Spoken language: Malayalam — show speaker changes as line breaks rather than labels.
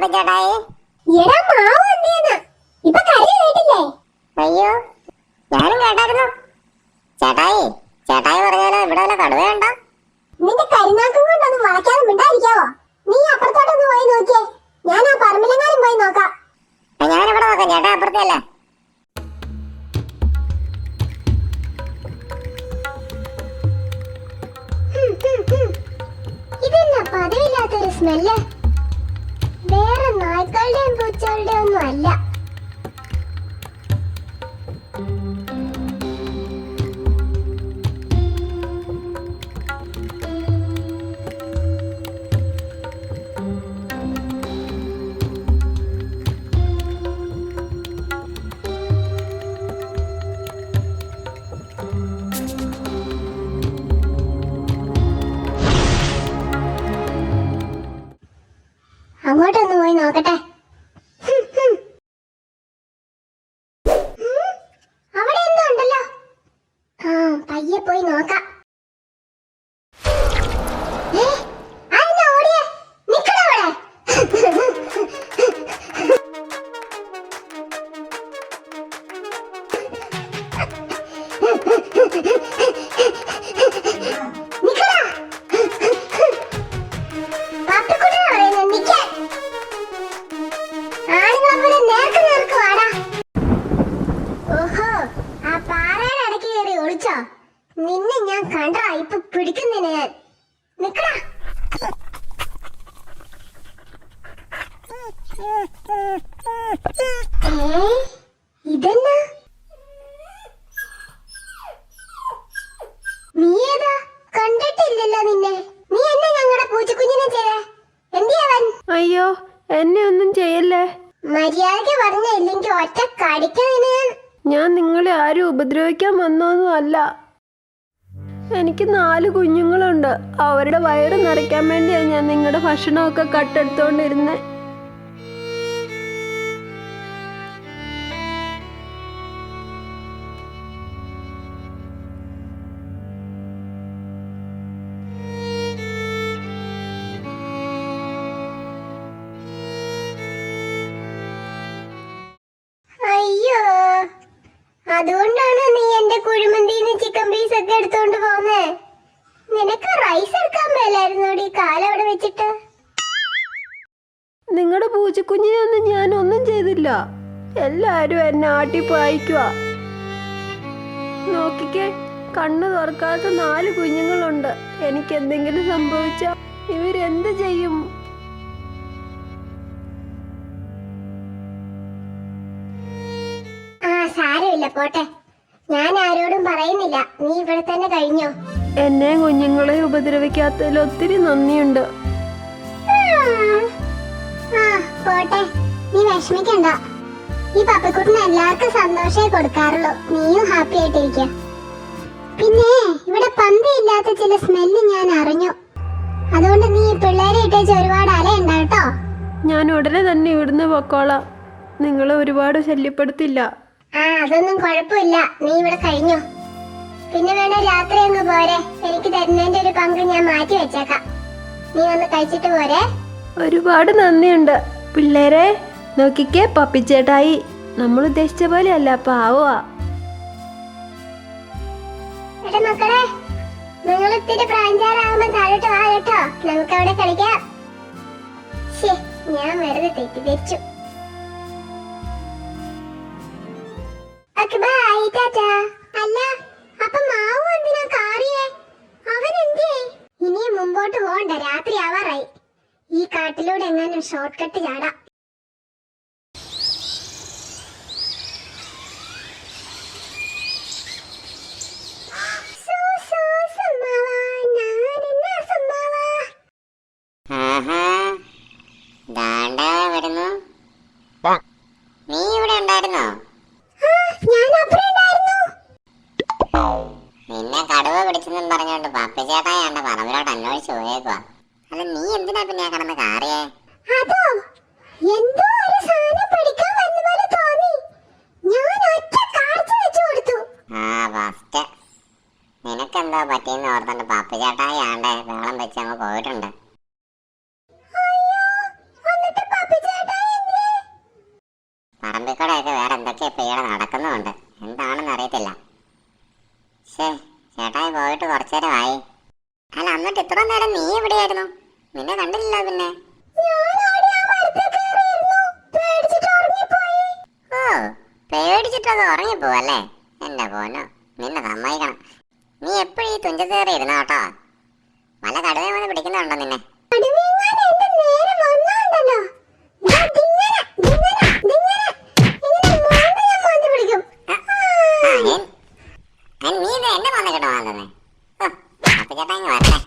പപ്പച്ചേട്ടായി. അയ്യോ, ഞാനും കേട്ടായിരുന്നു. ചേട്ടായി ചേട്ടായി പറഞ്ഞാലോ ഇവിടെ വല്ല കടുവയുണ്ടോ?
നിന്റെ കരുനാക്കും കൊണ്ടൊന്നും വളയ്ക്കാതെ മിണ്ടായിരിക്കാവോ? നീ അപ്പുറത്തോട്ടൊന്ന് പോയി നോക്കിയേ, ഞാൻ ആ പറമ്പിലെങ്ങാനും പോയി നോക്കാം.
ഞാനിവിടെ നോക്കാം, ചേട്ടാ അപ്പുറത്തല്ലേ.
ഇതെന്നാ പതിവില്ലാത്തൊരു സ്മെല്ല്? വേറെ നായ്ക്കളുടെയും പൂച്ചകളുടെയും ഒന്നും അല്ല. അങ്ങോട്ടൊന്ന് പോയി നോക്കട്ടെ. അവിടെ എന്തോ ഉണ്ടല്ലോ. പയ്യെ പോയി നോക്കാം. ഓടിയേ, നിക്കടവിടെ. നിന്നെ ഞാൻ കണ്ടാ ഇപ്പൊ പിടിക്കുന്നതിന് ഞാൻ. നിക്കടാ. ഇതെന്നാ? നീ ഏതാ? കണ്ടിട്ടില്ലല്ലോ നിന്നെ. നീ എന്നെ ഞങ്ങളുടെ പൂച്ചക്കുഞ്ഞിനെ ചെയ്തേ? എന്തിയവൻ?
അയ്യോ, എന്നെ ഒന്നും ചെയ്യല്ലേ.
മര്യാദക്ക് പറഞ്ഞ ഇല്ലെങ്കിൽ ഒറ്റ കടിക്കുന്നതിന്.
ഞാൻ നിങ്ങളെ ആരും ഉപദ്രവിക്കാൻ വന്നൊന്നും അല്ല. എനിക്ക് 4 കുഞ്ഞുങ്ങളുണ്ട്. അവരുടെ വയറ് നിറയ്ക്കാൻ വേണ്ടിയാണ് ഞാൻ നിങ്ങളുടെ ഭക്ഷണമൊക്കെ കട്ടെടുത്തോണ്ടിരുന്നേ.
അയ്യോ, അതുകൊണ്ടാണ് നീ എന്റെ കുഴിമന്തിന്ന് ചിക്കൻ പീസ് ഒക്കെ എടുത്തോണ്ട് പോന്നേ. നിനക്ക് റൈസ് എടുക്കാൻ മേലായിരുന്നോടി കാലവിടെ വെച്ചിട്ട്.
നിങ്ങളുടെ പൂച്ചക്കുഞ്ഞിനൊന്നും ഞാൻ ഒന്നും ചെയ്തില്ല. എല്ലാരും എന്നെ ആട്ടിപ്പായിക്കുക. നോക്കിക്കേ, കണ്ണു തുറക്കാത്ത 4 കുഞ്ഞുങ്ങളുണ്ട്. എനിക്ക് എന്തെങ്കിലും സംഭവിച്ചാ ഇവരെന്ത് ചെയ്യും?
സാരമില്ല, പോട്ടെ. ഞാൻ ആരോടും പറയുന്നില്ല. നീ ഇവിടെ തന്നെ കഴിഞ്ഞോ?
എന്നെ കുഞ്ഞുങ്ങളെ ഉപദ്രവിക്കാത്തതിൽ ഒത്തിരി നന്ദിയുണ്ട്.
പോട്ടെ, നീ വിഷമിക്കണ്ട. ഈ പപ്പിക്കുട്ടിന് എല്ലാവർക്കും സന്തോഷമേ കൊടുക്കാറുള്ളൂ. നീയും ഹാപ്പി ആയിട്ടിരിക്ക. പിന്നെ ഇവിടെ പന്തിയില്ലാത്ത ചില സ്മെല്ല് ഞാൻ അറിഞ്ഞു. അതുകൊണ്ട് നീ പിള്ളേരെ ഇട്ടേച്ച് ഒരുപാട് അലയുണ്ട കേട്ടോ.
ഞാൻ ഉടനെ തന്നെ ഇവിടുന്ന് പൊക്കോളാം. നിങ്ങളെ ഒരുപാട് ശല്യപ്പെടുത്തില്ല.
അതൊന്നും കുഴപ്പമില്ല. നീ ഇവിടെ കഴിഞ്ഞോ? പിന്നെ വേണേ രാത്രി അങ്ങ് പോരെ. എനിക്ക് തരുന്നതിന്റെ ഒരു പങ്ക് ഞാൻ മാറ്റി വെച്ചേക്കാം. നീ വന്ന് കഴിച്ചിട്ട് പോരെ.
ഒരുപാട് നന്ദിയുണ്ട്. പിള്ളേരെ നോക്കിക്കേ, പപ്പിച്ചേട്ടായി. നമ്മൾ ഉദ്ദേശിച്ച പോലെ അല്ല, പാവാ.
എടാ മക്കളെ, നിങ്ങൾ ഇത്തിരി പ്രാഞ്ചാറാകുമ്പോ താഴോട്ട് വാ കേട്ടോ. നമുക്ക് അവിടെ കളിക്കാം. ഞാൻ വെറുതെ തെറ്റിദ്ധരിച്ചു. അല്ല, അപ്പൊ മാവു എന്തിനാ കാറിയേ? അവൻ എന്തിയേ? ഇനിയും മുമ്പോട്ട് പോകണ്ട, രാത്രി ആവാറായി. ഈ കാട്ടിലൂടെ എങ്ങാനും ഷോർട്ട് കട്ട് ചാടാം.
നീ ഇവിടെ ഉണ്ടായിരുന്നോ? നിന്നെ കടുവ പിടിച്ചെന്നും പറഞ്ഞോണ്ട് പപ്പിച്ചേട്ടായി എന്റെ പറമ്പിലോട്ട് അന്വേഷിച്ച് പോയേക്കുവാ. അല്ല, നീ എന്തിനാ പിന്നെ കിടന്ന് കാറിയേ? നിനക്കെന്തോ പറ്റിയെന്ന് ഓർത്തോണ്ട് പപ്പിച്ചേട്ടായി ആണ്ടെ വെള്ളം വെച്ച് അങ്ങ് പോയിട്ടുണ്ട്.
എന്നിട്ട്
ഇപ്പൊ ഇവിടെ നടക്കുന്നുമുണ്ട്. എന്താണെന്ന് അറിയത്തില്ല. ചേട്ടായി പോയിട്ട് കുറച്ചു നേരമായി. അല്ല, എന്നിട്ട് ഇത്ര നേരം നീ എവിടെയായിരുന്നു? നിന്നെ കണ്ടില്ലല്ലോ. പിന്നെ ഓ, പേടിച്ചിട്ടൊക്കെ ഉറങ്ങിപ്പോവല്ലേ? എന്റെ പോനോ, നിന്നെ സമ്മതിക്കണം. നീ എപ്പോഴും ഈ തുഞ്ചത്തേറി ഇരുന്ന കേട്ടോ. വല്ല കടുവയും വന്ന് പിടിക്കുന്നുണ്ടോ നിന്നെ? നീ ഇത് എന്റെ മോനെ കേട്ടോ വാങ്ങുന്നേ. ഓ, അപ്പൊ ചേട്ടാ ഇങ്ങ് വരട്ടെ.